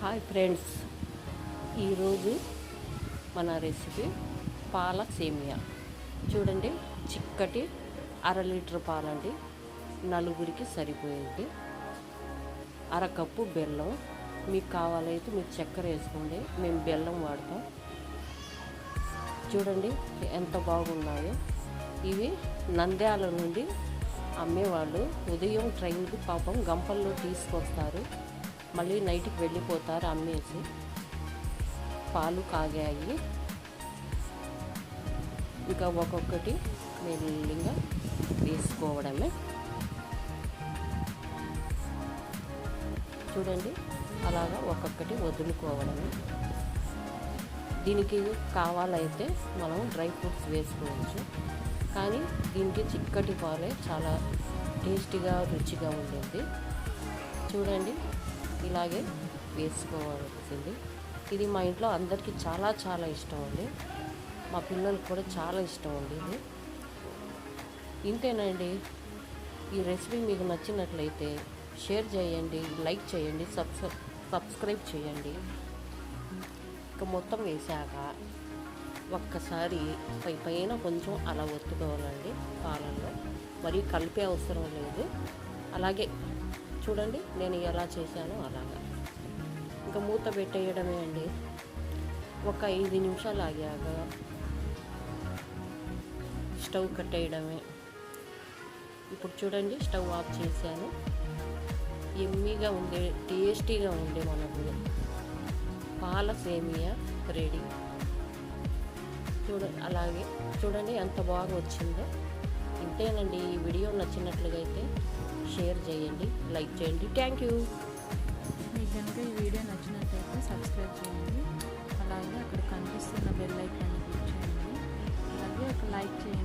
Hi friends, ఈరోజు మన recipe పాల సేమియా. చూడండి, చిక్కటి 1/2 లీటర్ పాలండి, నలుగురికి సరిపోయేది. 1/2 కప్పు బెల్లం, మీకు కావాలైతే మీరు చక్కెర వేసుకోండి, మేము బెల్లం వాడతాం. చూడండి ఎంత బాగున్నాయో. ఇవి నంద్యాల నుండి అమ్మేవాళ్ళు. ఉదయం ట్రైన్కి పాపం గంపల్లో తీసుకొస్తారు, మళ్ళీ నైట్కి వెళ్ళిపోతారు అమ్మేసి. పాలు కాగాయి, ఇంకా ఒక్కొక్కటి మెల్లిగా వేసుకోవడమే. చూడండి, అలాగా ఒక్కొక్కటి వదులుకోవడమే. దీనికి కావాలైతే మనం డ్రై ఫ్రూట్స్ వేసుకోవచ్చు, కానీ దీనికి చిక్కటి పాలే చాలా టేస్టీగా రుచిగా ఉంటుంది. చూడండి, ఇలాగే వేసుకోవాల్సింది. ఇది మా ఇంట్లో అందరికీ చాలా చాలా ఇష్టం అండి, మా పిల్లలకు కూడా చాలా ఇష్టం అండి ఇది. ఇంతేనండి. ఈ రెసిపీ మీకు నచ్చినట్లయితే షేర్ చేయండి, లైక్ చేయండి, సబ్స్క్రైబ్ చేయండి. ఇక మొత్తం వేసాక ఒక్కసారి పైన కొంచెం అలా ఒత్తుకోవాలండి పాలల్లో, మరీ కలిపే అవసరం లేదు. అలాగే చూడండి, నేను ఎలా చేశానో అలాగా. ఇంకా మూత పెట్టేయడమే అండి. ఒక 5 నిమిషాలు ఆగాక స్టవ్ కట్టేయడమే. ఇప్పుడు చూడండి, స్టవ్ ఆఫ్ చేశాను. ఎమ్మీగా ఉండే, టేస్టీగా ఉండే మనకు పాల సేమియా రెడీ. అలాగే చూడండి ఎంత బాగా వచ్చిందో. ఇంతేనండి. ఈ వీడియో నచ్చినట్లుగా అయితే షేర్ చేయండి, లైక్ చేయండి. Thank you. మీకు కనుక ఈ వీడియో నచ్చినట్లయితే సబ్స్క్రైబ్ చేయండి, అలాగే అక్కడ కనిపిస్తున్న బెల్ ఐకాన్ క్లిక్ చేయండి, అలాగే ఒక లైక్ చేయండి.